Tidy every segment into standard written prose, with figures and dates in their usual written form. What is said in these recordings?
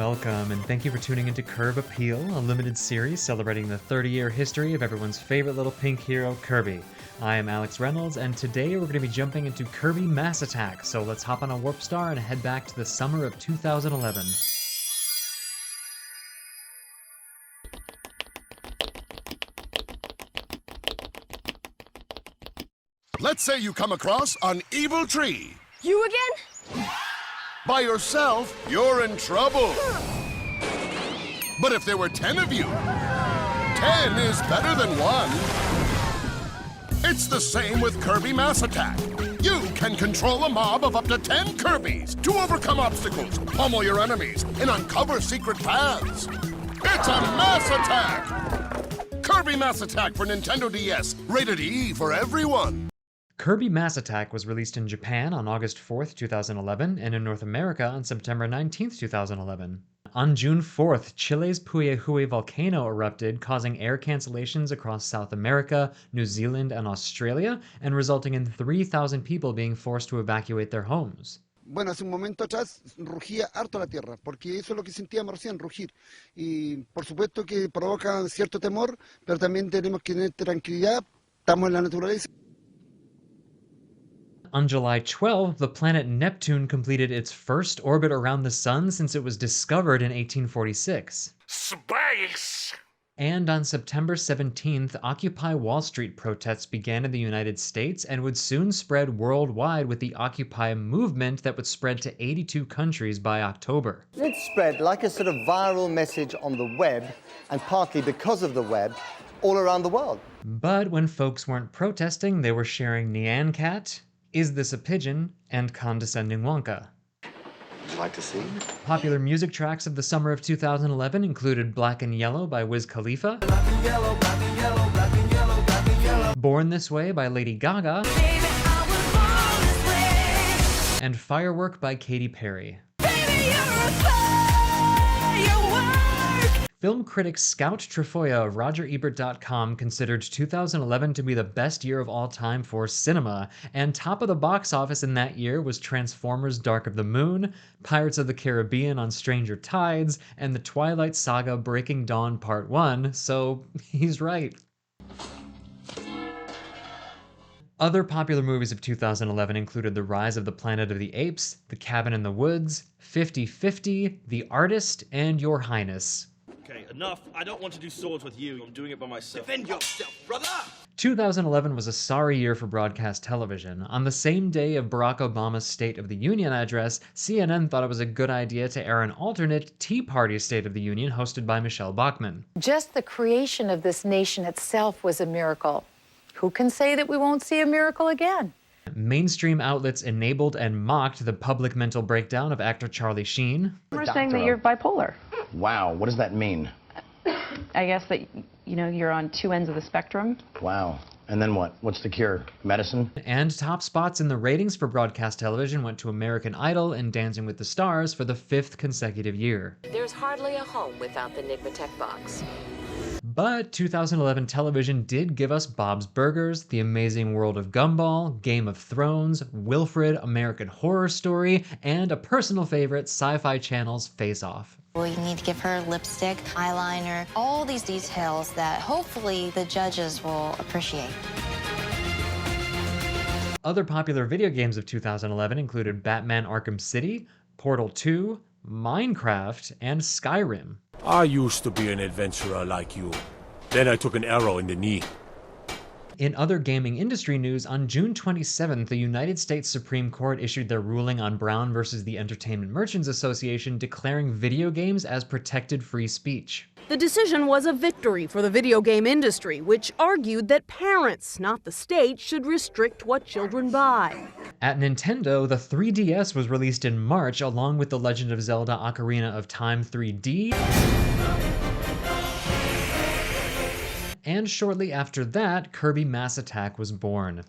Welcome, and thank you for tuning into Kirb Appeal, a limited series celebrating the 30-year history of everyone's favorite little pink hero, Kirby. I am Alex Reynolds, and today we're going to be jumping into Kirby Mass Attack, so let's hop on a Warp Star and head back to the summer of 2011. Let's say you come across an evil tree. You again? By yourself, you're in trouble. But if there were 10 of you, 10 is better than 1. It's the same with Kirby Mass Attack. You can control a mob of up to 10 Kirbys to overcome obstacles, pummel your enemies, and uncover secret paths. It's a mass attack! Kirby Mass Attack for Nintendo DS, rated E for everyone. Kirby Mass Attack was released in Japan on August 4th, 2011, and in North America on September 19th, 2011. On June 4th, Chile's Puyehue volcano erupted, causing air cancellations across South America, New Zealand, and Australia, and resulting in 3,000 people being forced to evacuate their homes. Bueno, hace un momento atrás rugía harto la tierra, porque eso es lo que sentíamos recién, rugir. Y por supuesto que provoca cierto temor, pero también tenemos que tener tranquilidad, estamos en la naturaleza. On July 12, the planet Neptune completed its first orbit around the Sun since it was discovered in 1846. Space! And on September 17th, Occupy Wall Street protests began in the United States and would soon spread worldwide with the Occupy movement that would spread to 82 countries by October. It spread like a sort of viral message on the web, and partly because of the web, all around the world. But when folks weren't protesting, they were sharing Nyan Cat, Is This a Pigeon, and Condescending Wonka. Would you like to see? Popular music tracks of the summer of 2011 included Black and Yellow by Wiz Khalifa, Black and yellow, black and yellow, black and yellow, black and yellow. Born This Way by Lady Gaga, Baby, I was born this way. and Firework by Katy Perry. Baby, you're a firework. Film critic Scout Trefoya of RogerEbert.com considered 2011 to be the best year of all time for cinema, and top of the box office in that year was Transformers: Dark of the Moon, Pirates of the Caribbean on Stranger Tides, and the Twilight Saga: Breaking Dawn Part 1, so he's right. Other popular movies of 2011 included The Rise of the Planet of the Apes, The Cabin in the Woods, 50-50, The Artist, and Your Highness. Okay, enough. I don't want to do swords with you. I'm doing it by myself. Defend yourself, brother! 2011 was a sorry year for broadcast television. On the same day of Barack Obama's State of the Union address, CNN thought it was a good idea to air an alternate Tea Party State of the Union hosted by Michelle Bachmann. Just the creation of this nation itself was a miracle. Who can say that we won't see a miracle again? Mainstream outlets enabled and mocked the public mental breakdown of actor Charlie Sheen. We're saying that you're bipolar. Wow, what does that mean? I guess that, you know, you're on two ends of the spectrum. Wow. And then what? What's the cure? Medicine? And top spots in the ratings for broadcast television went to American Idol and Dancing with the Stars for the 5th consecutive year. There's hardly a home without the Nigmatech box. But 2011 television did give us Bob's Burgers, The Amazing World of Gumball, Game of Thrones, Wilfred, American Horror Story, and a personal favorite, Sci-Fi Channel's Face Off. Well, you need to give her lipstick, eyeliner, all these details that hopefully the judges will appreciate. Other popular video games of 2011 included Batman Arkham City, Portal 2, Minecraft, and Skyrim. I used to be an adventurer like you. Then I took an arrow in the knee. In other gaming industry news, on June 27th, the United States Supreme Court issued their ruling on Brown versus the Entertainment Merchants Association, declaring video games as protected free speech. The decision was a victory for the video game industry, which argued that parents, not the state, should restrict what children buy. At Nintendo, the 3DS was released in March along with The Legend of Zelda: Ocarina of Time 3D. And shortly after that, Kirby Mass Attack was born.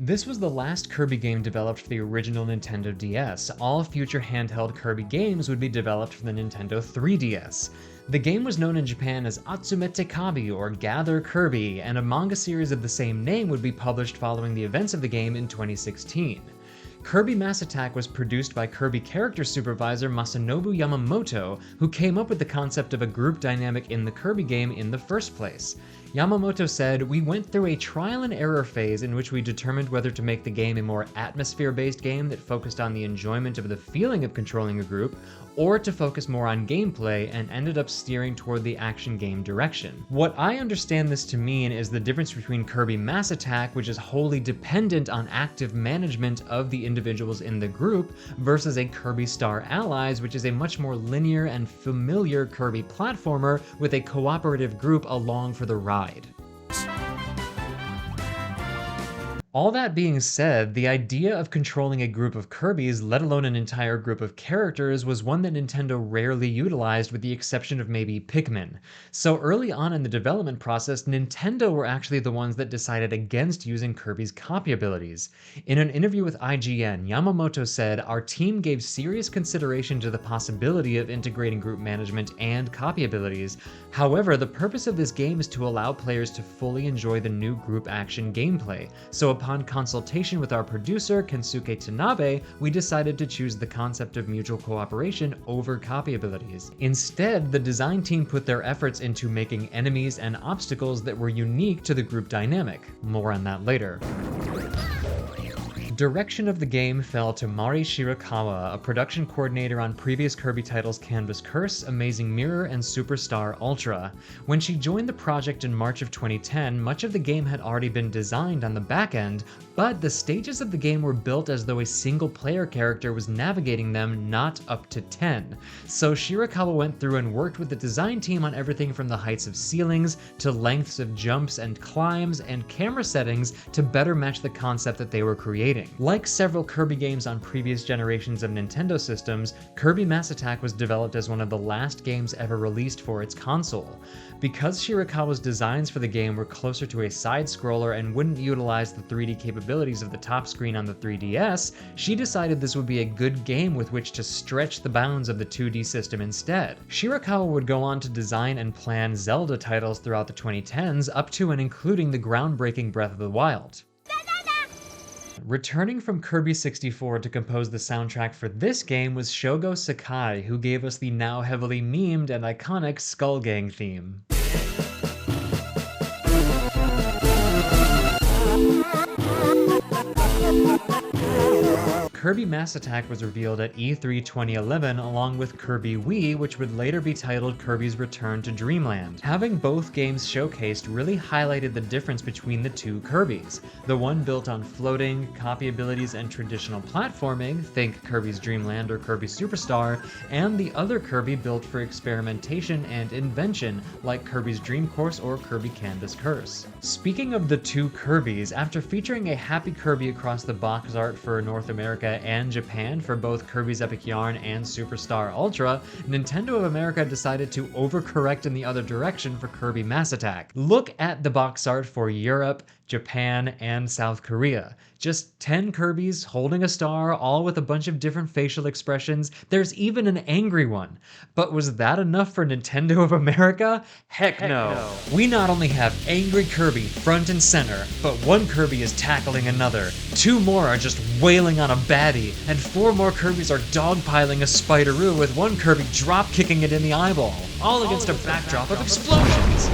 This was the last Kirby game developed for the original Nintendo DS. All future handheld Kirby games would be developed for the Nintendo 3DS. The game was known in Japan as Atsumete Kabi, or Gather Kirby, and a manga series of the same name would be published following the events of the game in 2016. Kirby Mass Attack was produced by Kirby character supervisor Masanobu Yamamoto, who came up with the concept of a group dynamic in the Kirby game in the first place. Yamamoto said, "We went through a trial and error phase in which we determined whether to make the game a more atmosphere-based game that focused on the enjoyment of the feeling of controlling a group, or to focus more on gameplay, and ended up steering toward the action game direction." What I understand this to mean is the difference between Kirby Mass Attack, which is wholly dependent on active management of the individuals in the group, versus a Kirby Star Allies, which is a much more linear and familiar Kirby platformer with a cooperative group along for the ride. All that being said, the idea of controlling a group of Kirbys, let alone an entire group of characters, was one that Nintendo rarely utilized with the exception of maybe Pikmin. So early on in the development process, Nintendo were actually the ones that decided against using Kirby's copy abilities. In an interview with IGN, Yamamoto said, "Our team gave serious consideration to the possibility of integrating group management and copy abilities. However, the purpose of this game is to allow players to fully enjoy the new group action gameplay. So upon consultation with our producer, Kensuke Tanabe, we decided to choose the concept of mutual cooperation over copy abilities. Instead, the design team put their efforts into making enemies and obstacles that were unique to the group dynamic. More on that later." Direction of the game fell to Mari Shirakawa, a production coordinator on previous Kirby titles Canvas Curse, Amazing Mirror, and Superstar Ultra. When she joined the project in March of 2010, much of the game had already been designed on the back end, but the stages of the game were built as though a single player character was navigating them, not up to 10. So Shirakawa went through and worked with the design team on everything from the heights of ceilings to lengths of jumps and climbs and camera settings to better match the concept that they were creating. Like several Kirby games on previous generations of Nintendo systems, Kirby Mass Attack was developed as one of the last games ever released for its console. Because Shirakawa's designs for the game were closer to a side-scroller and wouldn't utilize the 3D capabilities of the top screen on the 3DS, she decided this would be a good game with which to stretch the bounds of the 2D system instead. Shirakawa would go on to design and plan Zelda titles throughout the 2010s, up to and including the groundbreaking Breath of the Wild. Returning from Kirby 64 to compose the soundtrack for this game was Shogo Sakai, who gave us the now heavily memed and iconic Skull Gang theme. Kirby Mass Attack was revealed at E3 2011 along with Kirby Wii, which would later be titled Kirby's Return to Dreamland. Having both games showcased really highlighted the difference between the two Kirbys. The one built on floating, copy abilities, and traditional platforming, think Kirby's Dream Land or Kirby Superstar, and the other Kirby built for experimentation and invention, like Kirby's Dream Course or Kirby Canvas Curse. Speaking of the two Kirbys, after featuring a Happy Kirby across the box art for North America and Japan for both Kirby's Epic Yarn and Superstar Ultra, Nintendo of America decided to overcorrect in the other direction for Kirby Mass Attack. Look at the box art for Europe, Japan, and South Korea. Just 10 Kirbys holding a star, all with a bunch of different facial expressions. There's even an angry one. But was that enough for Nintendo of America? Heck no. We not only have angry Kirby front and center, but one Kirby is tackling another, 2 more are just wailing on a baddie, and 4 more Kirbys are dogpiling a Spideroo with one Kirby drop-kicking it in the eyeball, all against a backdrop of explosions.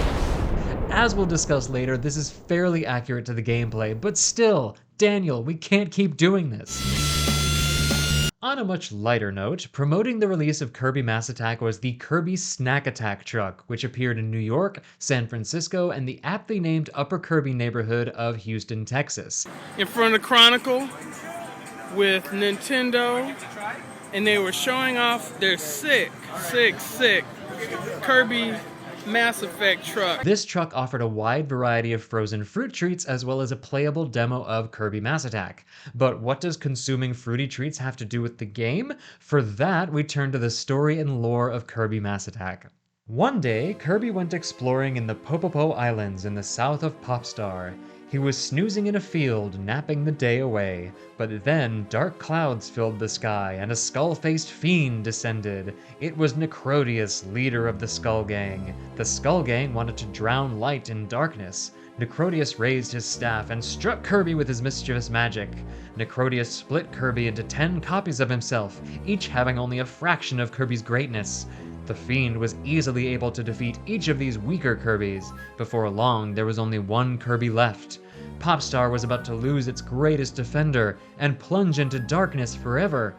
As we'll discuss later, this is fairly accurate to the gameplay, but still, Daniel, we can't keep doing this. On a much lighter note, promoting the release of Kirby Mass Attack was the Kirby Snack Attack truck, which appeared in New York, San Francisco, and the aptly named Upper Kirby neighborhood of Houston, Texas. In front of Chronicle with Nintendo, and they were showing off their sick Kirby Mass Effect truck. This truck offered a wide variety of frozen fruit treats as well as a playable demo of Kirby Mass Attack. But what does consuming fruity treats have to do with the game? For that, we turn to the story and lore of Kirby Mass Attack. One day, Kirby went exploring in the Popopo Islands in the south of Popstar. He was snoozing in a field, napping the day away. But then dark clouds filled the sky, and a skull-faced fiend descended. It was Necrodius, leader of the Skull Gang. The Skull Gang wanted to drown light in darkness. Necrodius raised his staff and struck Kirby with his mischievous magic. Necrodius split Kirby into 10 copies of himself, each having only a fraction of Kirby's greatness. The Fiend was easily able to defeat each of these weaker Kirbys. Before long, there was only one Kirby left. Popstar was about to lose its greatest defender and plunge into darkness forever.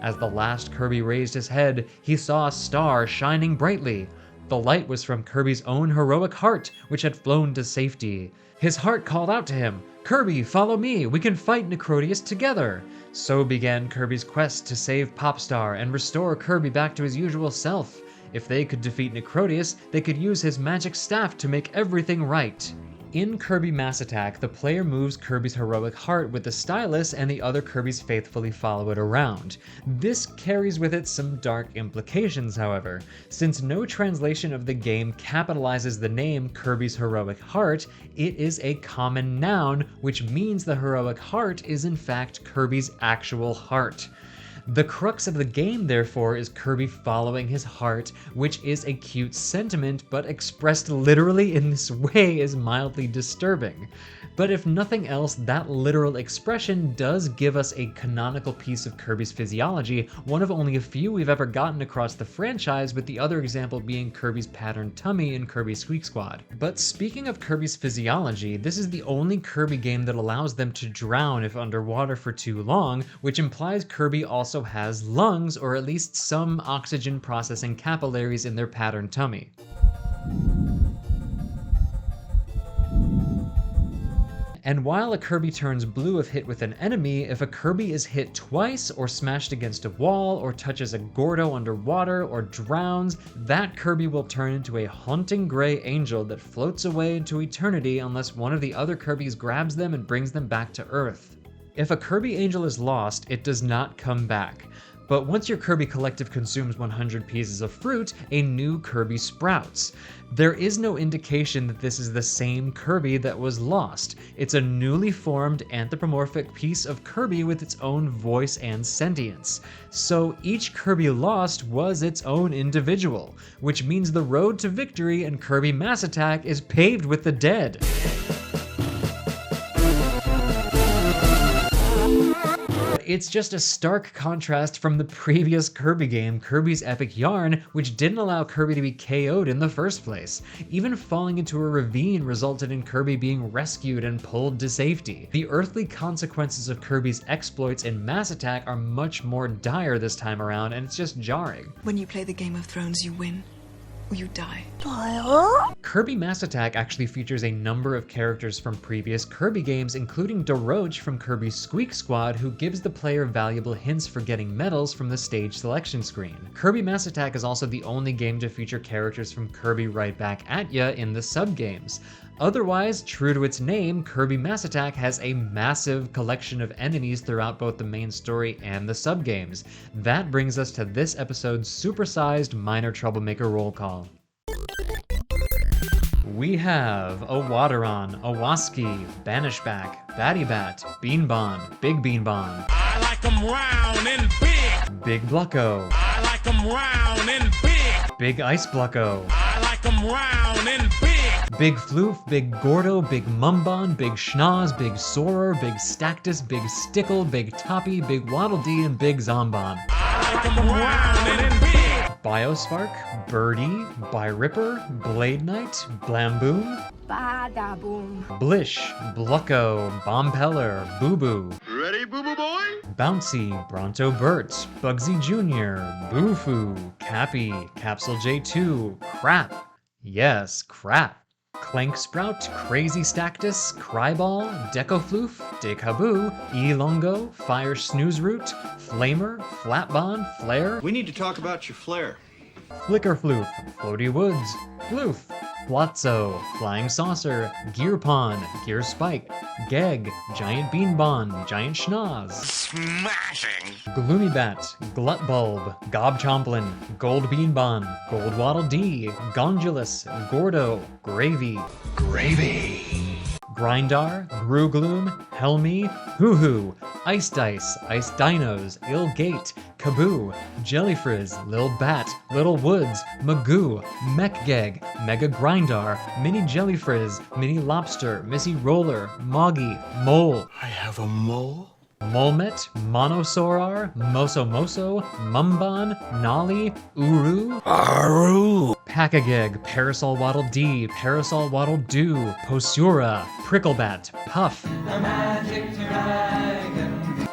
As the last Kirby raised his head, he saw a star shining brightly. The light was from Kirby's own heroic heart, which had flown to safety. His heart called out to him, "Kirby, follow me, we can fight Necrodius together." So began Kirby's quest to save Popstar and restore Kirby back to his usual self. If they could defeat Necrodius, they could use his magic staff to make everything right. In Kirby Mass Attack, the player moves Kirby's heroic heart with the stylus and the other Kirbys faithfully follow it around. This carries with it some dark implications, however. Since no translation of the game capitalizes the name Kirby's heroic heart, it is a common noun, which means the heroic heart is in fact Kirby's actual heart. The crux of the game, therefore, is Kirby following his heart, which is a cute sentiment, but expressed literally in this way is mildly disturbing. But if nothing else, that literal expression does give us a canonical piece of Kirby's physiology, one of only a few we've ever gotten across the franchise, with the other example being Kirby's patterned tummy in Kirby Squeak Squad. But speaking of Kirby's physiology, this is the only Kirby game that allows them to drown if underwater for too long, which implies Kirby also has lungs, or at least some oxygen processing capillaries in their patterned tummy. And while a Kirby turns blue if hit with an enemy, if a Kirby is hit twice, or smashed against a wall, or touches a Gordo underwater, or drowns, that Kirby will turn into a haunting gray angel that floats away into eternity unless one of the other Kirbys grabs them and brings them back to Earth. If a Kirby angel is lost, it does not come back. But once your Kirby collective consumes 100 pieces of fruit, a new Kirby sprouts. There is no indication that this is the same Kirby that was lost. It's a newly formed anthropomorphic piece of Kirby with its own voice and sentience. So each Kirby lost was its own individual, which means the road to victory in Kirby Mass Attack is paved with the dead. It's just a stark contrast from the previous Kirby game, Kirby's Epic Yarn, which didn't allow Kirby to be KO'd in the first place. Even falling into a ravine resulted in Kirby being rescued and pulled to safety. The earthly consequences of Kirby's exploits in Mass Attack are much more dire this time around, and it's just jarring. When you play the Game of Thrones, you win. Or you die. Kirby Mass Attack actually features a number of characters from previous Kirby games, including DeRoach from Kirby's Squeak Squad, who gives the player valuable hints for getting medals from the stage selection screen. Kirby Mass Attack is also the only game to feature characters from Kirby Right Back At Ya in the sub-games. Otherwise, true to its name, Kirby Mass Attack has a massive collection of enemies throughout both the main story and the sub-games. That brings us to this episode's supersized minor Troublemaker roll call. We have a Wateron, a Waski, Banishback, Battybat, Beanbon, Big Beanbon. I like 'em round and big. Big Blucko. I like 'em round and big. Big Ice Blucko. I like 'em round and big. Big Floof, Big Gordo, Big Mumbon, Big Schnoz, Big Sorer, Big Stactus, Big Stickle, Big Toppy, Big Waddle Dee, and Big Zombon. I like 'em round and big. Biospark, Birdie, Biripper, Blade Knight, Blamboom, Badaboom. Blish, Blucko, Bompeller, Boo Boo. Ready, Boo Boo Boy? Bouncy, Bronto Burt, Bugsy Jr., Boofoo, Cappy, Capsule J2, Crap. Yes, Crap. Clank Sprout, Crazy Stactus, Cryball, Decofloof, Decaboo, Elongo, Fire Snooze Root, Flamer, Flatbon, Flare. We need to talk about your flare. Flickerfloof, Floaty Woods, Floof, Flotzo, Flying Saucer, Gear Pawn, Gear Spike, Geg, Giant Beanbon, Giant Schnoz. Smashing. Gloomy Bat, Glut Bulb, Gob Chomplin, Gold Beanbon, Gold Waddle Dee, Gondulus, Gordo, Gravy. Gravy. Grindar, Groogloom, Helmy, Hoo-Hoo, Ice Dice, Ice Dinos, Ilgate, Kaboo, Jellyfrizz, Lil Bat, Little Woods, Magoo, Mechgeg, Mega Grindar, Mini Jellyfrizz, Mini Lobster, Missy Roller, Moggy, Mole. I have a mole? Molmet, Monosaurar, Moso, Mumban, Nolly, Uru, Aru! Packageg, Parasol Waddle Dee, Parasol Waddle Doo, Posura, Pricklebat, Puff,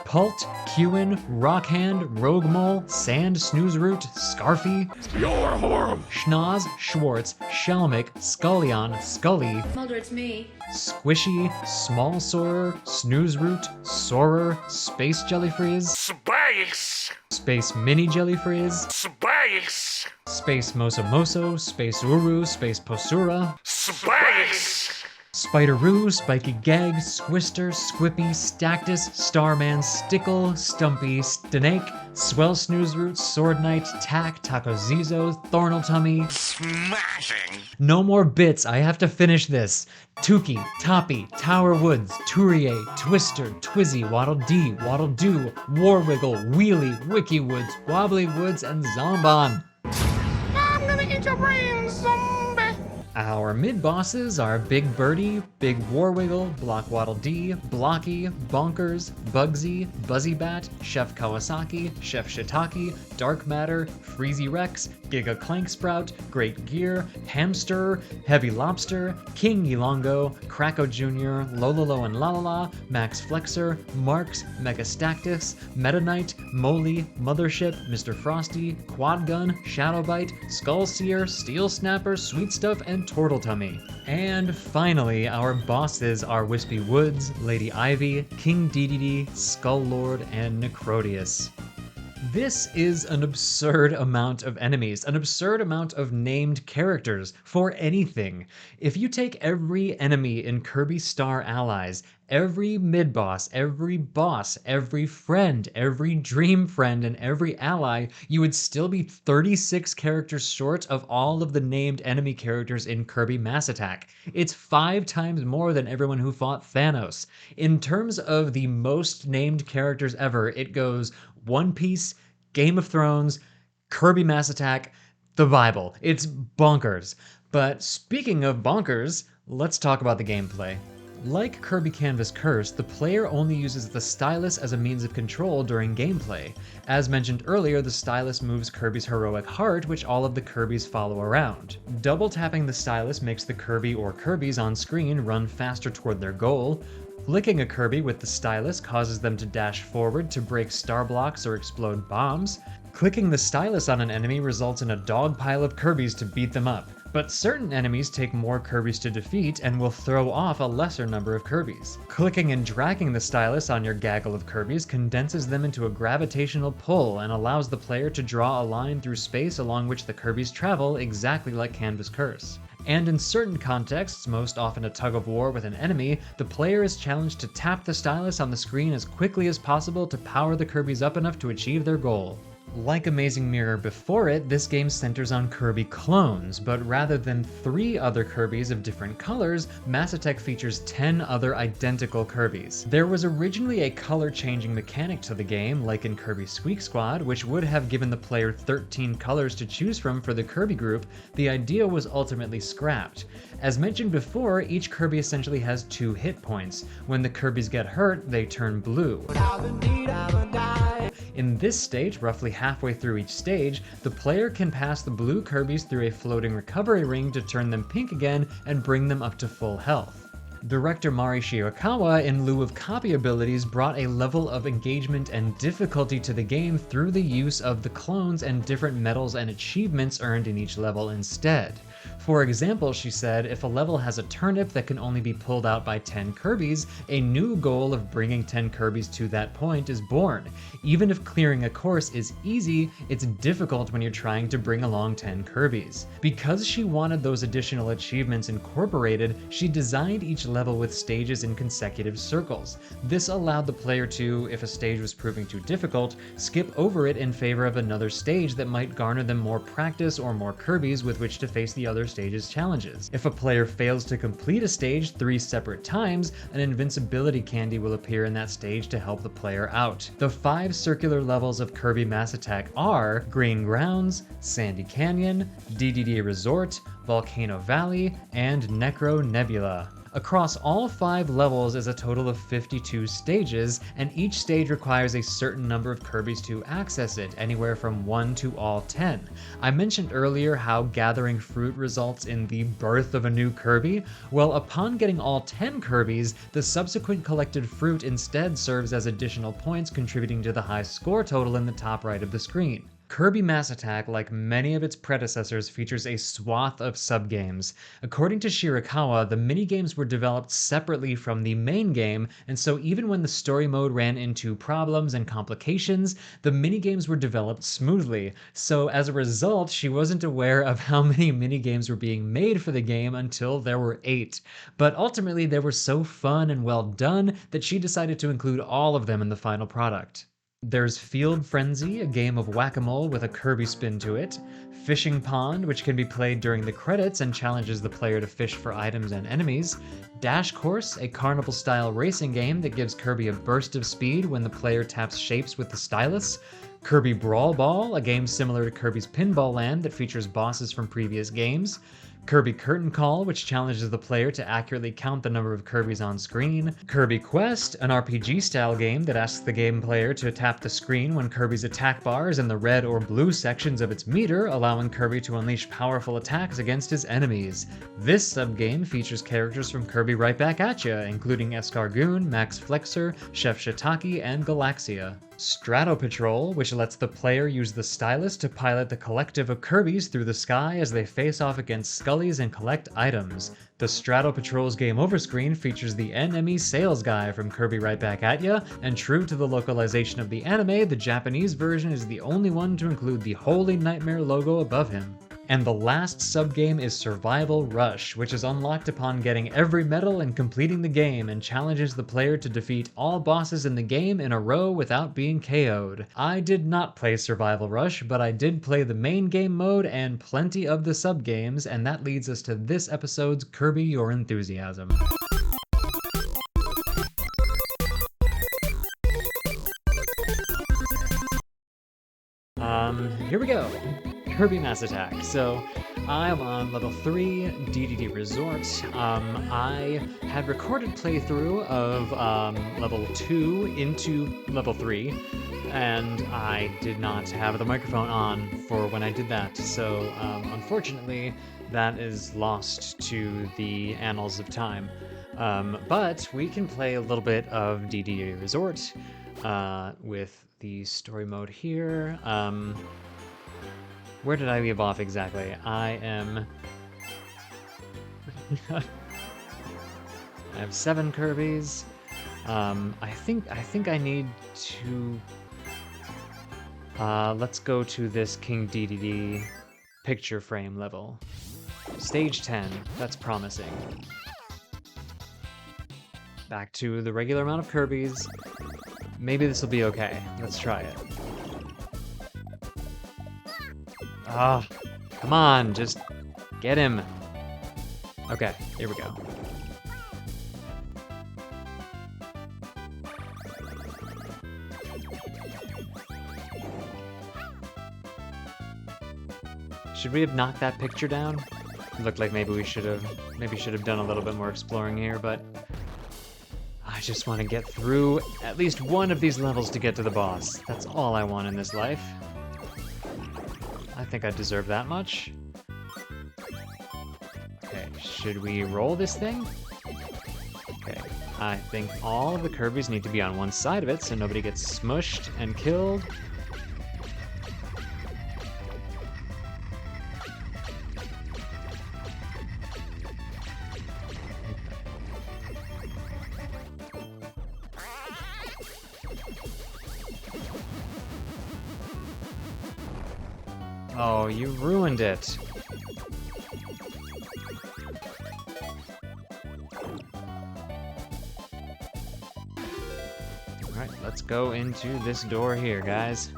Pult, Kewin, Rockhand, Roguemole, Sand, Snoozeroot, Scarfy, You're horrible! Schnoz, Schwartz, Shelmick, Scullion, Scully, Mulder, it's me. Squishy, Small Soarer, Snoozeroot, Soarer, Space Jellyfrizz, Space! Space Mini Jellyfrizz, Space! Space Moso, Space Uru, Space Posura, Space! Spideroo, Spiky Gag, Squister, Squippy, Stactus, Starman, Stickle, Stumpy, Snake, Swell Snoozeroot, Sword Knight, Tack, Taco Zizo, Thornletummy. Smashing! No more bits, I have to finish this. Tukey, Toppy, Tower Woods, Turier, Twister, Twizzy, Waddle Dee, Waddle Doo, Warwiggle, Wheelie, Wiki Woods, Wobbly Woods, and Zombon. I'm gonna eat your brains, zombie. Our mid-bosses are Big Birdie, Big Warwiggle, Block Waddle Dee, Blocky, Bonkers, Bugsy, Buzzy Bat, Chef Kawasaki, Chef Shiitake, Dark Matter, Freezy Rex, Giga Clank Sprout, Great Gear, Hamster, Heavy Lobster, King Elongo, Kracko Jr., Lololo and Lalala, Max Flexer, Marks, Megastactus, Meta Knight, Moly, Mothership, Mr. Frosty, Quad Gun, Shadowbite, Skullseer, Steel Snapper, Sweet Stuff, and Turtle Tummy. And finally, our bosses are Wispy Woods, Lady Ivy, King Dedede, Skull Lord, and Necrotius. This is an absurd amount of enemies, an absurd amount of named characters for anything. If you take every enemy in Kirby Star Allies, every mid-boss, every boss, every friend, every dream friend, and every ally, you would still be 36 characters short of all of the named enemy characters in Kirby Mass Attack. It's 5 times more than everyone who fought Thanos. In terms of the most named characters ever, it goes One Piece, Game of Thrones, Kirby Mass Attack, the Bible. It's bonkers. But speaking of bonkers, let's talk about the gameplay. Like Kirby Canvas Curse, the player only uses the stylus as a means of control during gameplay. As mentioned earlier, the stylus moves Kirby's heroic heart, which all of the Kirbys follow around. Double tapping the stylus makes the Kirby or Kirbys on screen run faster toward their goal. Flicking a Kirby with the stylus causes them to dash forward to break star blocks or explode bombs. Clicking the stylus on an enemy results in a dog pile of Kirbys to beat them up. But certain enemies take more Kirbys to defeat and will throw off a lesser number of Kirbys. Clicking and dragging the stylus on your gaggle of Kirbys condenses them into a gravitational pull and allows the player to draw a line through space along which the Kirbys travel, exactly like Canvas Curse. And in certain contexts, most often a tug-of-war with an enemy, the player is challenged to tap the stylus on the screen as quickly as possible to power the Kirbys up enough to achieve their goal. Like Amazing Mirror before it, this game centers on Kirby clones, but rather than 3 other Kirbys of different colors, Mass Attack features 10 other identical Kirbys. There was originally a color-changing mechanic to the game, like in Kirby Squeak Squad, which would have given the player 13 colors to choose from for the Kirby group. The idea was ultimately scrapped. As mentioned before, each Kirby essentially has 2 hit points. When the Kirbys get hurt, they turn blue. In this stage, roughly halfway through each stage, the player can pass the blue Kirbys through a floating recovery ring to turn them pink again and bring them up to full health. Director Mari Shiokawa, in lieu of copy abilities, brought a level of engagement and difficulty to the game through the use of the clones and different medals and achievements earned in each level instead. For example, she said, if a level has a turnip that can only be pulled out by 10 Kirbys, a new goal of bringing 10 Kirbys to that point is born. Even if clearing a course is easy, it's difficult when you're trying to bring along 10 Kirbys. Because she wanted those additional achievements incorporated, she designed each level with stages in consecutive circles. This allowed the player to, if a stage was proving too difficult, skip over it in favor of another stage that might garner them more practice or more Kirbys with which to face the other stage's challenges. If a player fails to complete a stage 3 separate times, an invincibility candy will appear in that stage to help the player out. The 5 circular levels of Kirby Mass Attack are Green Grounds, Sandy Canyon, DDD Resort, Volcano Valley, and Necro Nebula. Across all 5 levels is a total of 52 stages, and each stage requires a certain number of Kirbys to access it, anywhere from 1 to all 10. I mentioned earlier how gathering fruit results in the birth of a new Kirby. Well, upon getting all 10 Kirbys, the subsequent collected fruit instead serves as additional points, contributing to the high score total in the top right of the screen. Kirby Mass Attack, like many of its predecessors, features a swath of subgames. According to Shirakawa, the minigames were developed separately from the main game, and so even when the story mode ran into problems and complications, the minigames were developed smoothly. So as a result, she wasn't aware of how many minigames were being made for the game until there were 8. But ultimately, they were so fun and well done that she decided to include all of them in the final product. There's Field Frenzy, a game of whack-a-mole with a Kirby spin to it. Fishing Pond, which can be played during the credits and challenges the player to fish for items and enemies. Dash Course, a carnival-style racing game that gives Kirby a burst of speed when the player taps shapes with the stylus. Kirby Brawl Ball, a game similar to Kirby's Pinball Land that features bosses from previous games. Kirby Curtain Call, which challenges the player to accurately count the number of Kirbys on screen. Kirby Quest, an RPG-style game that asks the game player to tap the screen when Kirby's attack bar is in the red or blue sections of its meter, allowing Kirby to unleash powerful attacks against his enemies. This subgame features characters from Kirby Right Back At Ya, including Escargoon, Max Flexor, Chef Shiitake, and Galaxia. Strato Patrol, which lets the player use the stylus to pilot the collective of Kirbys through the sky as they face off against Scullys and collect items. The Strato Patrol's game over screen features the NME sales guy from Kirby Right Back At Ya, and true to the localization of the anime, the Japanese version is the only one to include the Holy Nightmare logo above him. And the last subgame is Survival Rush, which is unlocked upon getting every medal and completing the game, and challenges the player to defeat all bosses in the game in a row without being KO'd. I did not play Survival Rush, but I did play the main game mode and plenty of the subgames, and that leads us to this episode's Kirby Your Enthusiasm. Here we go. Kirby Mass Attack. So I'm on level 3, DDD Resort. I had recorded playthrough of level 2 into level 3, and I did not have the microphone on for when I did that. So unfortunately, that is lost to the annals of time. But we can play a little bit of DDD Resort with the story mode here. Where did I leave off exactly? I have 7 Kirbys. I think I need to. Let's go to this King DDD picture frame level. Stage 10. That's promising. Back to the regular amount of Kirbys. Maybe this will be okay. Let's try it. Ah, come on, just get him. Okay, here we go. Should we have knocked that picture down? It looked like maybe we should have done a little bit more exploring here, but I just want to get through at least one of these levels to get to the boss. That's all I want in this life. I think I deserve that much. Okay, should we roll this thing? Okay, I think all of the Kirbys need to be on one side of it so nobody gets smushed and killed. Oh, you ruined it. Alright, let's go into this door here, guys.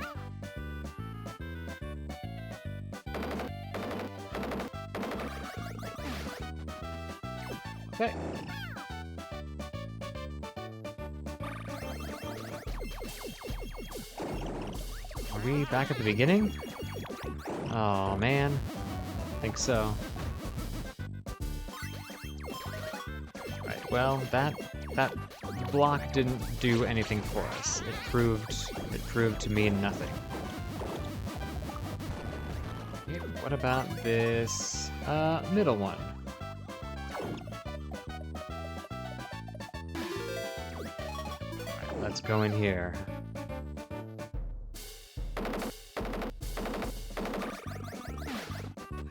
Are we back at the beginning? Oh, man. I think so. Right, well, that block didn't do anything for us. It proved to mean nothing. Okay, what about this middle one? Alright, let's go in here.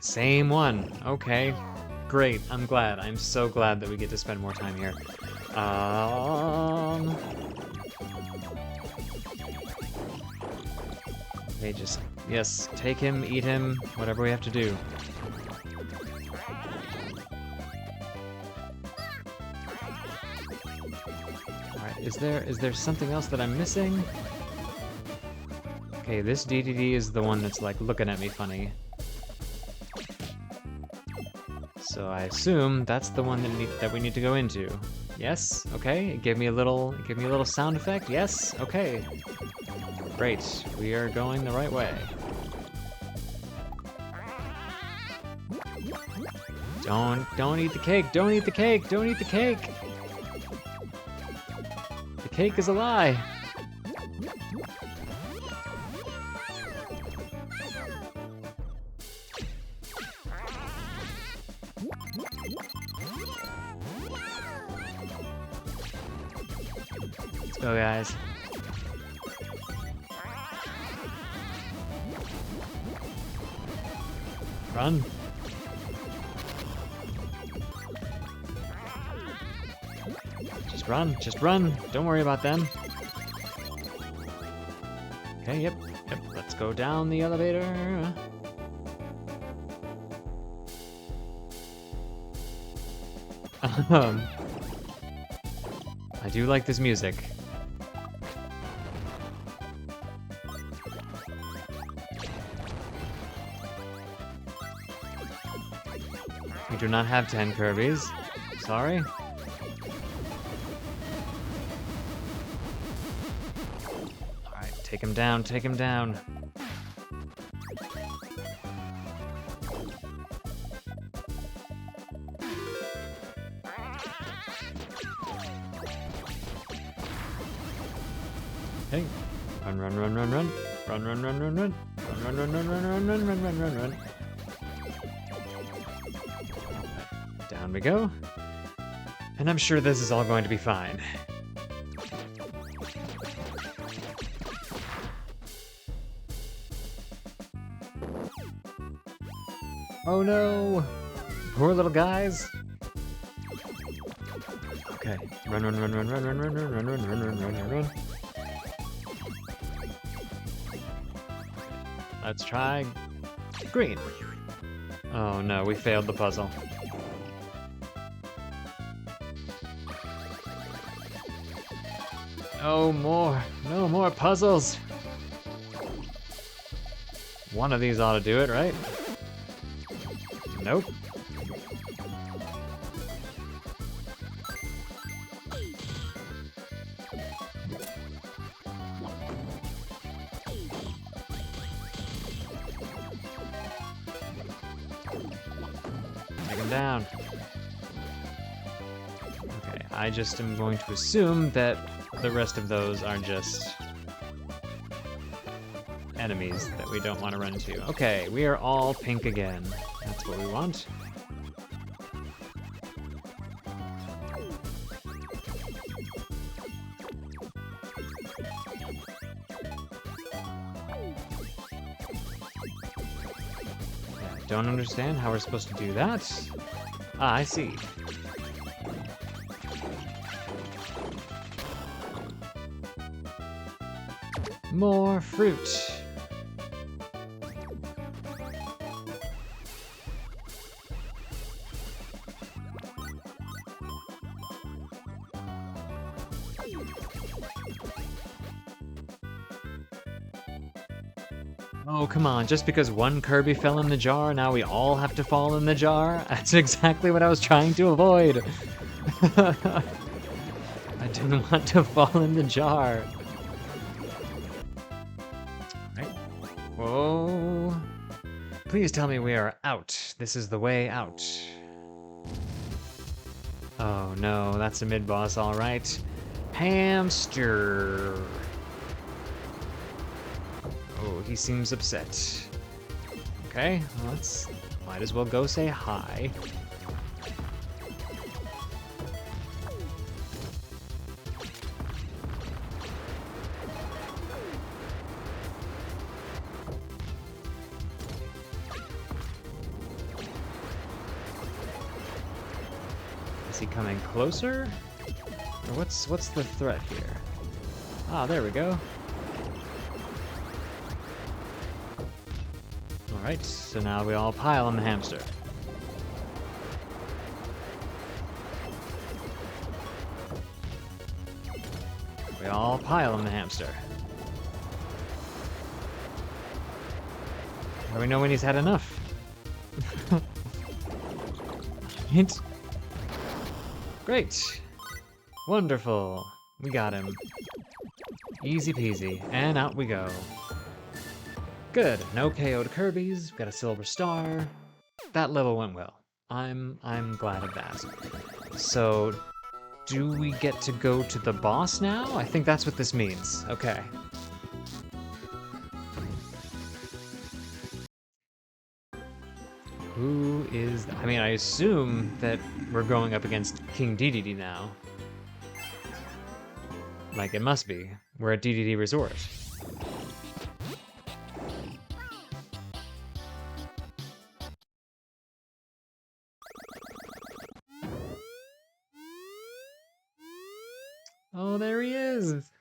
Same one. Okay. Great. I'm glad. I'm so glad that we get to spend more time here. Okay, just, yes, take him, eat him, whatever we have to do. Alright, is there something else that I'm missing? Okay, this DDD is the one that's like looking at me funny. So I assume that's the one that we need to go into. Yes, okay. It gave me a little sound effect. Yes, okay. Great. We are going the right way. Don't eat the cake. Don't eat the cake. Don't eat the cake. The cake is a lie. Let's go, guys. Run. Just run. Don't worry about them. Okay, yep. Let's go down the elevator. I do like this music. We do not have 10 Kirbys. Sorry. Alright, take him down, take him down. Hey, run. Run. Down we go. And I'm sure this is all going to be fine. Oh no! Poor little guys. Okay, run. Let's try green. Oh no, we failed the puzzle. No more puzzles. One of these ought to do it, right? Nope. Take him down. Okay, I just am going to assume that the rest of those are just enemies that we don't want to run into. Okay, we are all pink again. That's what we want. I don't understand how we're supposed to do that. Ah, I see. More fruit. Oh, come on. Just because one Kirby fell in the jar, now we all have to fall in the jar? That's exactly what I was trying to avoid. I didn't want to fall in the jar. Alright, Whoa. Please tell me we are out. This is the way out. Oh no, that's a mid-boss, alright. Hamster. Oh, he seems upset. Okay, well, might as well go say hi. Is he coming closer? Or what's the threat here? Ah, there we go. Alright, so now we all pile on the hamster. We all pile on the hamster. How do we know when he's had enough? Hint. Great. Wonderful. We got him. Easy peasy. And out we go. Good. No KO'd Kirbys. Got a silver star. That level went well. I'm glad of that. So, do we get to go to the boss now? I think that's what this means. Okay. Who is... I mean, I assume that we're going up against King DDD now. Like, it must be. We're at DDD Resort. Oh, there he is!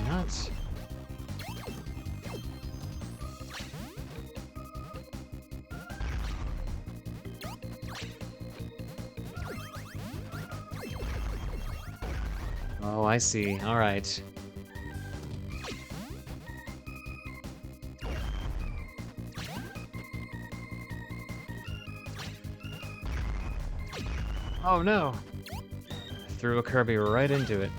Nuts. Oh, I see. All right. Oh no! I threw a Kirby right into it.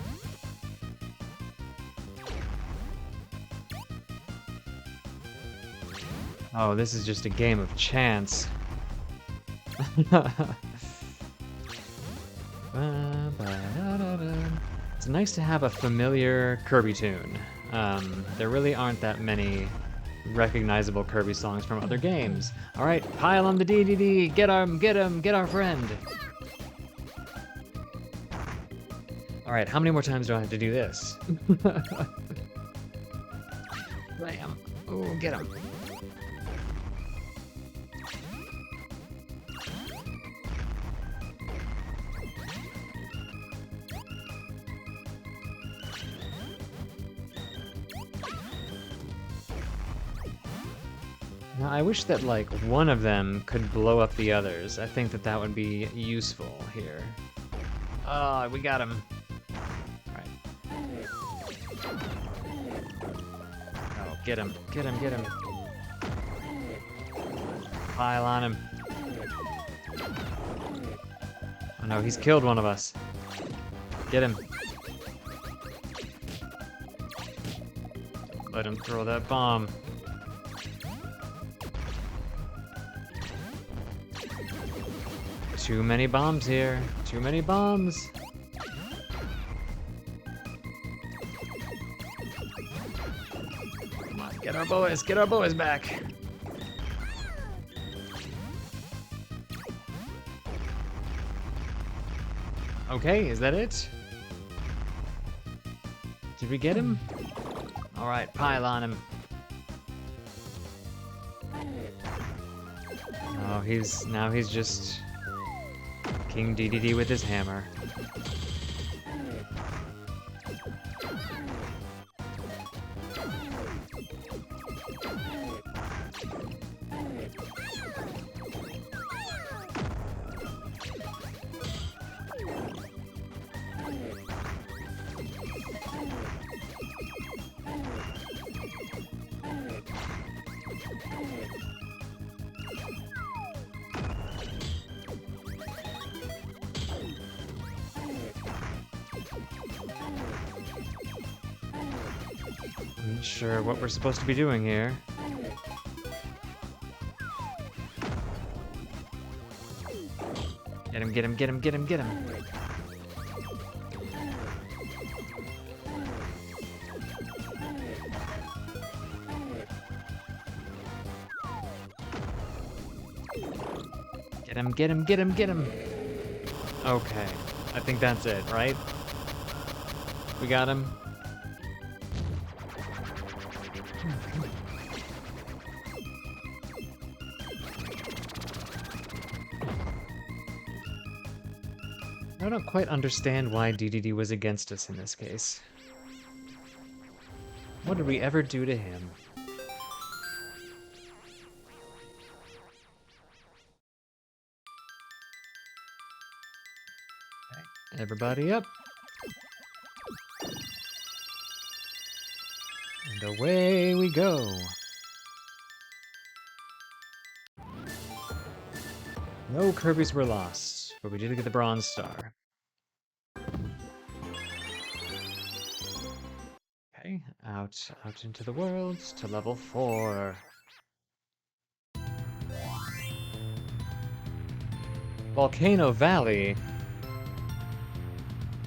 Oh, this is just a game of chance. It's nice to have a familiar Kirby tune. There really aren't that many recognizable Kirby songs from other games. Alright, pile on the DDD! Get our friend! Alright, how many more times do I have to do this? Bam! Oh, get him! Now, I wish that, like, one of them could blow up the others. I think that that would be useful here. Oh, we got him. Alright. Oh, get him. Get him, get him. Pile on him. Oh no, he's killed one of us. Get him. Let him throw that bomb. Too many bombs here. Too many bombs. Come on, get our boys. Get our boys back. Okay, is that it? Did we get him? All right, pile on him. Oh, now he's just King DDD with his hammer. Not sure what we're supposed to be doing here. Get him, get him, get him, get him, get him. Get him, get him, get him, get him. Okay, I think that's it, right? We got him. I don't quite understand why DDD was against us in this case. What did we ever do to him? Okay, everybody up. And away we go. No Kirbys were lost, but we did get the Bronze Star. Okay, out into the world to level 4. Volcano Valley.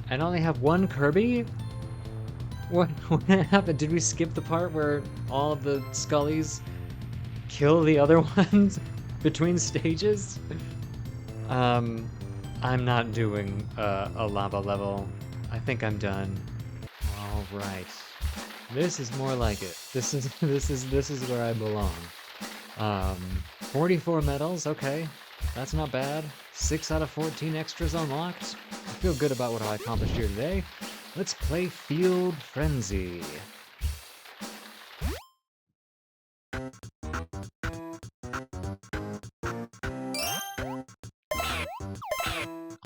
And only have one Kirby? What happened? Did we skip the part where all of the Scullys kill the other ones between stages? I'm not doing a lava level. I think I'm done. All right. This is more like it. This is where I belong. 44 medals, okay. That's not bad. 6 out of 14 extras unlocked. I feel good about what I accomplished here today. Let's play Field Frenzy.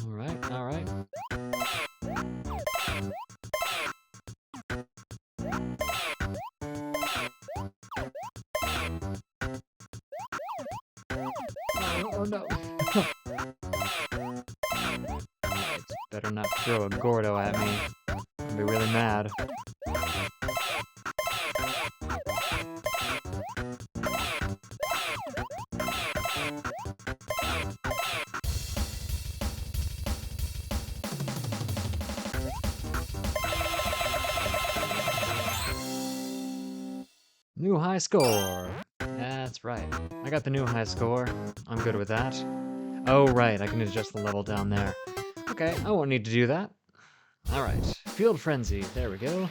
Alright, alright. Oh no. Better not throw a Gordo at me. I'll be really mad. New high score. That's right. I got the new high score. I'm good with that. Oh, right. I can adjust the level down there. Okay, I won't need to do that. Alright. Field Frenzy. There we go.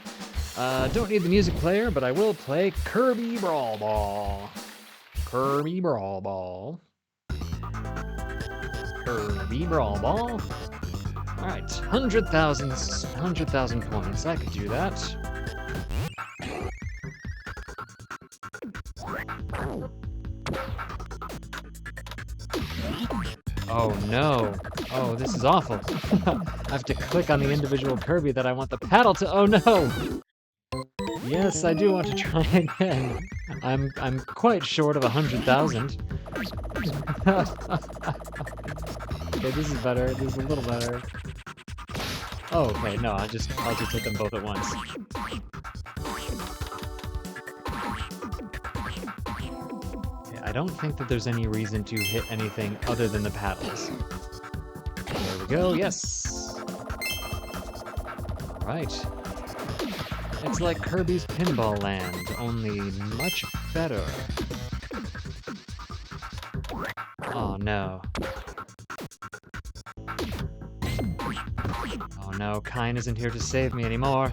Don't need the music player, but I will play Kirby Brawl Ball. Kirby Brawl Ball. Kirby Brawl Ball. Alright. 100,000 points. I could do that. Oh no. Oh, this is awful. I have to click on the individual Kirby that I want the paddle to. Oh no! Yes, I do want to try again. I'm quite short of 100,000. Okay, this is better. This is a little better. Oh, okay, no, I'll just hit them both at once. I don't think that there's any reason to hit anything other than the paddles. There we go, yes! Right. It's like Kirby's Pinball Land, only much better. Oh no. Oh no, Kine isn't here to save me anymore.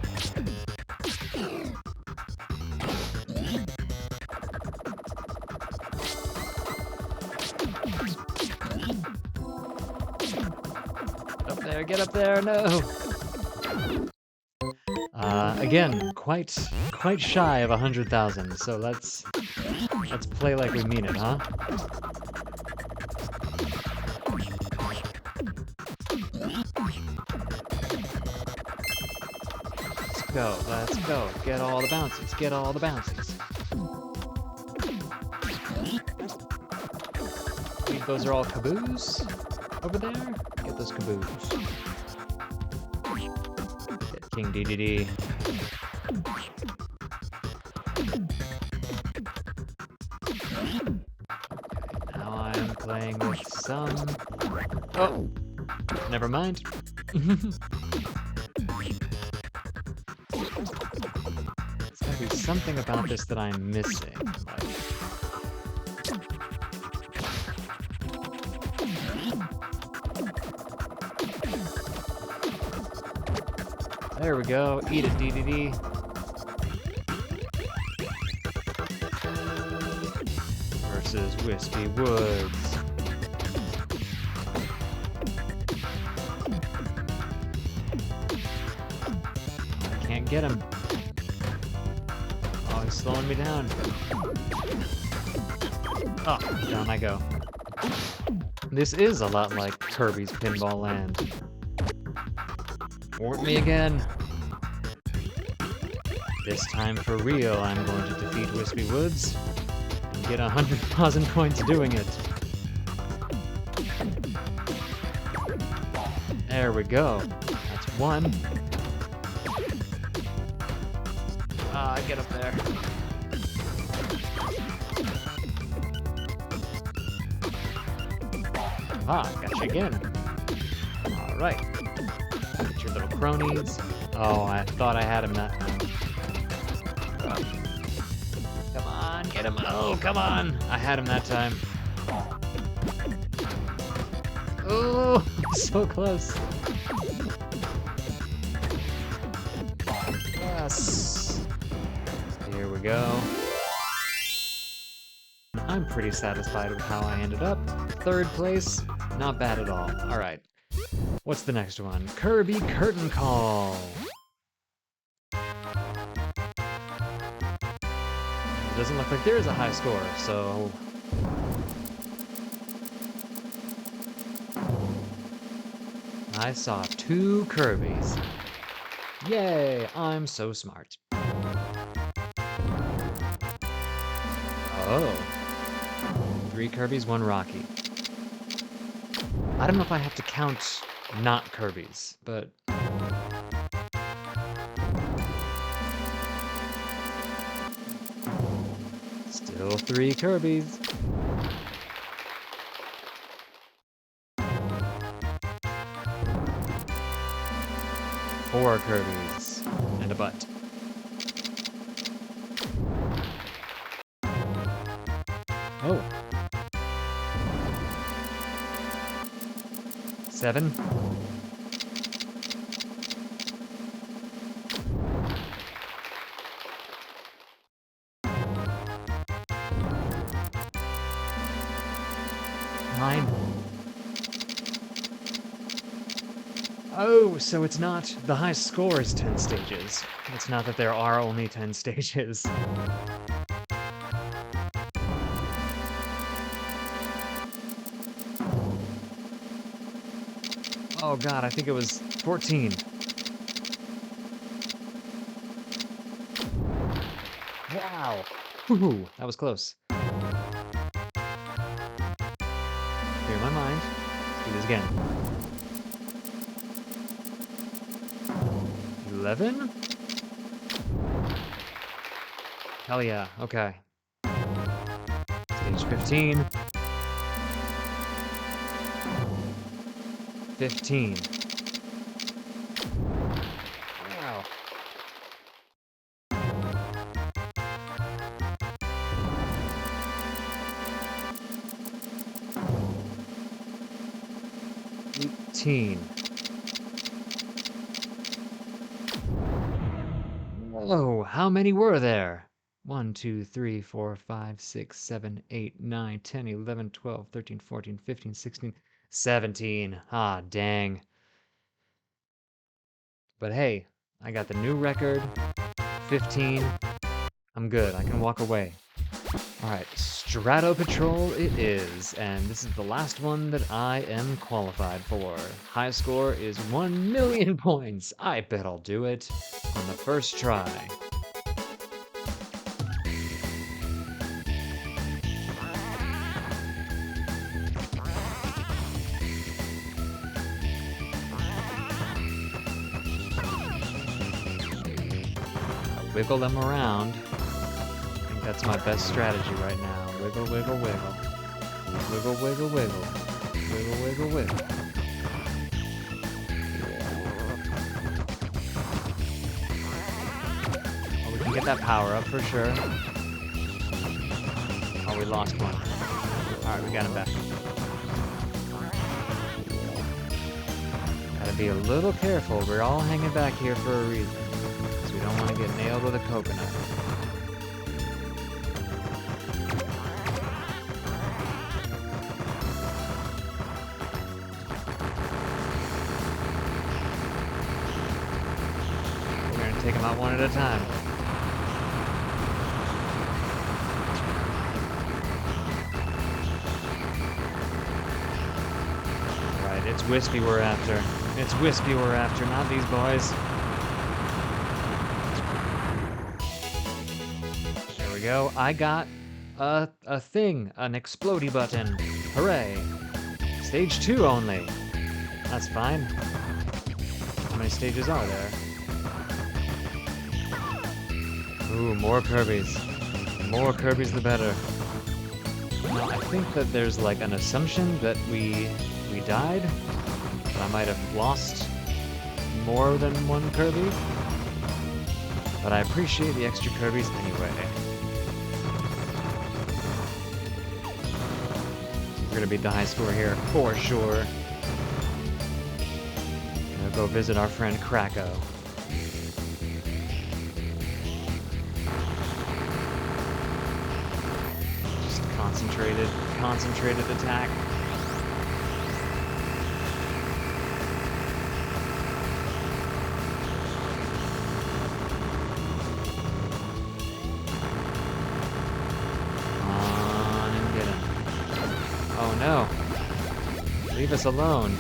Get up there, no! Again, quite shy of 100,000, so let's play like we mean it, huh? Let's go, get all the bounces, get all the bounces. I think those are all caboose over there? Get those caboose. Get King DDD. playing with some... Oh! Never mind. There's gotta be something about this that I'm missing. There we go. Eat it, DDD. Versus Wispy Woods. I can't get him. Oh, he's slowing me down. Oh, down I go. This is a lot like Kirby's Pinball Land. Warp me again. This time for real, I'm going to defeat Wispy Woods and get 100,000 points doing it. There we go. That's one. Ah, get up there. Ah, got you again. Alright. Get your little cronies. Oh, I thought I had him that time. Come on, get him. Oh, come on. I had him that time. Oh, so close. Yes. Here we go. I'm pretty satisfied with how I ended up. Third place, not bad at all. All right. What's the next one? Kirby Curtain Call. It doesn't look like there is a high score, so... I saw 2 Kirbys. Yay, I'm so smart. Oh. 3 Kirbys, 1 Rocky. I don't know if I have to count not Kirbys, but... Still 3 Kirbys. Four Kirbys and a butt. Oh. 7. Oh, so it's not the high score is 10 stages. It's not that there are only 10 stages. Oh god, I think it was 14. Wow. Woohoo, that was close. Clear my mind. Let's do this again. 11? Hell yeah, okay. Stage 15. 15. Wow. Oh, how many were there? 1, 2, 3, 4, 5, 6, 7, 8, 9, 10, 11, 12, 13, 14, 15, 16, 17. Ah, dang. But hey, I got the new record. 15. I'm good. I can walk away. Alright, Strato Patrol it is, and this is the last one that I am qualified for. High score is 1,000,000 points. I bet I'll do it on the first try. Wiggle them around. I think that's my best strategy right now. Wiggle, wiggle, wiggle. Wiggle, wiggle, wiggle. Wiggle, wiggle, wiggle. Oh, we can get that power up for sure. Oh, we lost one. Alright, we got him back. Gotta be a little careful. We're all hanging back here for a reason. Because we don't want to get nailed with a coconut. We're gonna take them out one at a time. Right, it's Wispy we're after. It's Wispy we're after, not these boys. There we go. I got a thing, an explodey button. Hooray. Stage 2 only. That's fine. How many stages are there? Ooh, more Kirbys. More Kirbys the better. Now, I think that there's like an assumption that we died. That I might have lost more than one Kirby. But I appreciate the extra Kirbys anyway. We're gonna beat the high score here, for sure. Gonna go visit our friend Kracko. Just concentrated attack. No. Leave us alone.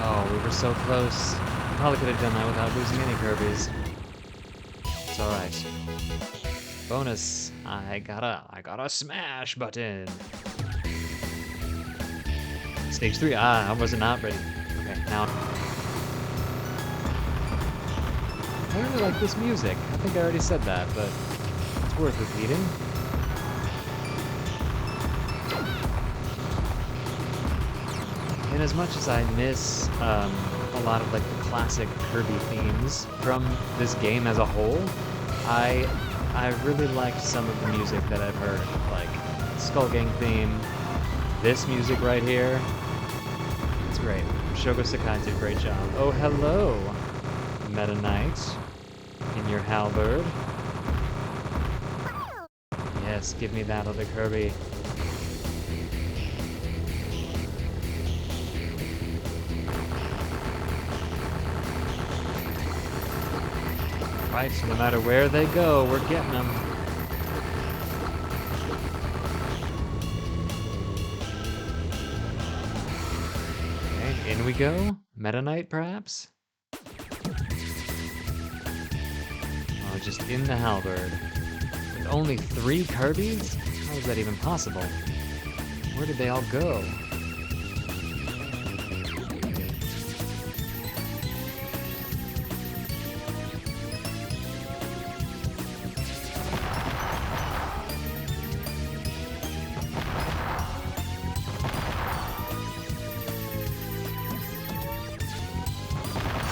Oh, we were so close. Probably could have done that without losing any Kirbys. It's alright. Bonus, I got a smash button. Stage 3, I was not ready. Okay, now. I really like this music. I think I already said that, but it's worth repeating. And as much as I miss a lot of like the classic Kirby themes from this game as a whole, I really liked some of the music that I've heard, like Skull Gang theme, this music right here. It's great. Shogo Sakai did a great job. Oh, hello, Meta Knight, in your halberd. Yes, give me that other Kirby. Right, so no matter where they go, we're getting them. Okay, in we go. Meta Knight, perhaps? Oh, just in the halberd. With only 3 Kirbys? How is that even possible? Where did they all go?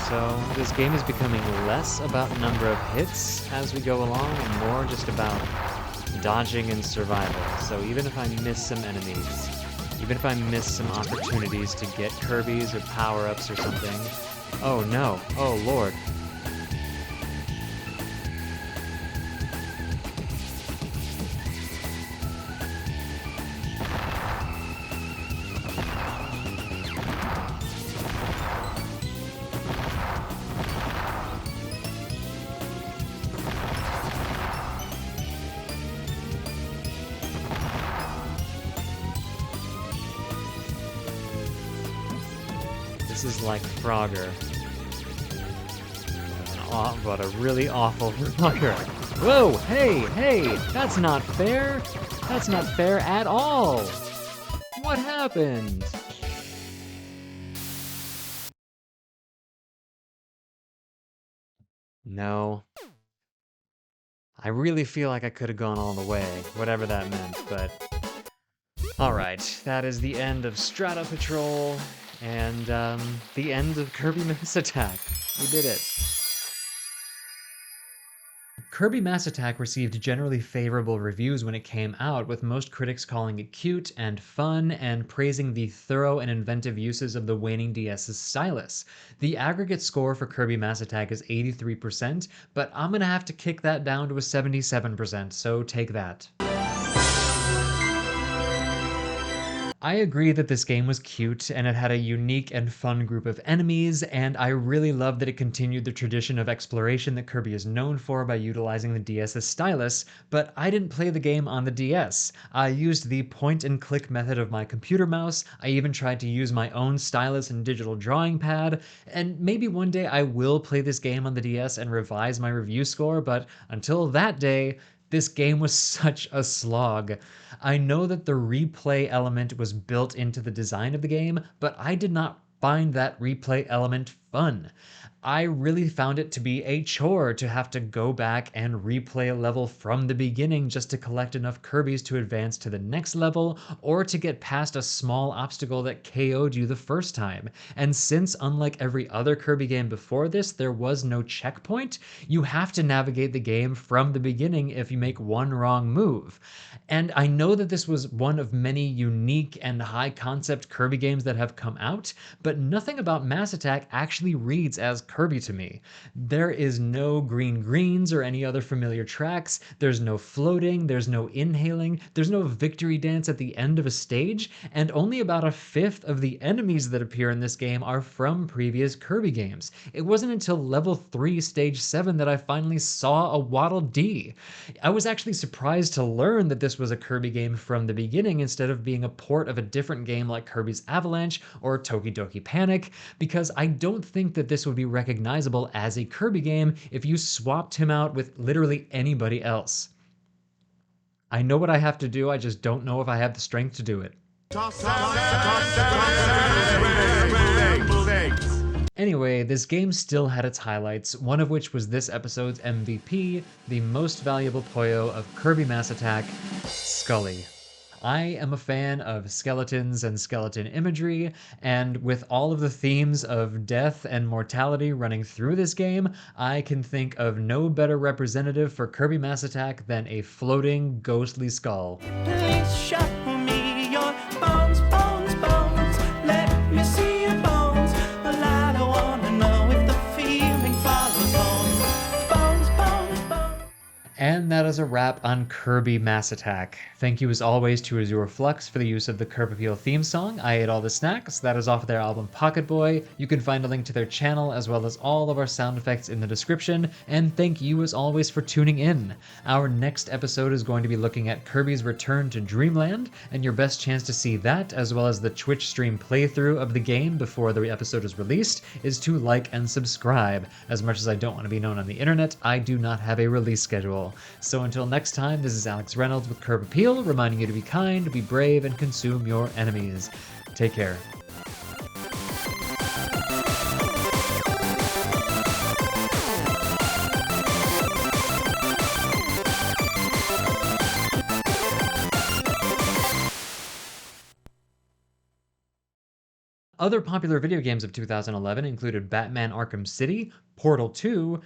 So this game is becoming less about number of hits as we go along and more just about dodging and survival. So even if I miss some enemies, even if I miss some opportunities to get Kirbys or power-ups or something, oh no, oh lord. This is like Frogger. But a really awful Frogger. Whoa, hey, that's not fair. That's not fair at all. What happened? No. I really feel like I could have gone all the way, whatever that meant, but... Alright, that is the end of Strata Patrol, and, the end of Kirby Mass Attack. We did it. Kirby Mass Attack received generally favorable reviews when it came out, with most critics calling it cute and fun and praising the thorough and inventive uses of the waning DS's stylus. The aggregate score for Kirby Mass Attack is 83%, but I'm gonna have to kick that down to a 77%, so take that. I agree that this game was cute, and it had a unique and fun group of enemies, and I really love that it continued the tradition of exploration that Kirby is known for by utilizing the DS's stylus, but I didn't play the game on the DS. I used the point-and-click method of my computer mouse, I even tried to use my own stylus and digital drawing pad, and maybe one day I will play this game on the DS and revise my review score, but until that day, this game was such a slog. I know that the replay element was built into the design of the game, but I did not find that replay element fun. I really found it to be a chore to have to go back and replay a level from the beginning just to collect enough Kirbys to advance to the next level, or to get past a small obstacle that KO'd you the first time. And since, unlike every other Kirby game before this, there was no checkpoint, you have to navigate the game from the beginning if you make one wrong move. And I know that this was one of many unique and high-concept Kirby games that have come out, but nothing about Mass Attack actually reads as Kirby to me. There is no green greens or any other familiar tracks, there's no floating, there's no inhaling, there's no victory dance at the end of a stage, and only about a fifth of the enemies that appear in this game are from previous Kirby games. It wasn't until level 3, stage 7 that I finally saw a Waddle Dee. I was actually surprised to learn that this was a Kirby game from the beginning instead of being a port of a different game like Kirby's Avalanche or Toki Doki Panic, because I don't think that this would be recognizable as a Kirby game if you swapped him out with literally anybody else. I know what I have to do, I just don't know if I have the strength to do it. Anyway, this game still had its highlights, one of which was this episode's MVP, the most valuable Poyo of Kirby Mass Attack, Scully. I am a fan of skeletons and skeleton imagery, and with all of the themes of death and mortality running through this game, I can think of no better representative for Kirby Mass Attack than a floating, ghostly skull. Please show me your bones, bones, bones. Let me see your bones. Well, I don't wanna know if the feeling follows home. Bones, bones, bones. And that is a wrap on Kirby Mass Attack. Thank you as always to Azure Flux for the use of the Kirb Appeal theme song, I Ate All the Snacks. That is off their album Pocket Boy. You can find a link to their channel as well as all of our sound effects in the description. And thank you as always for tuning in. Our next episode is going to be looking at Kirby's Return to Dreamland, and your best chance to see that as well as the Twitch stream playthrough of the game before the episode is released is to like and subscribe. As much as I don't want to be known on the internet, I do not have a release schedule. So until next time, this is Alex Reynolds with Kirb Appeal, reminding you to be kind, be brave, and consume your enemies. Take care. Other popular video games of 2011 included Batman Arkham City, Portal 2,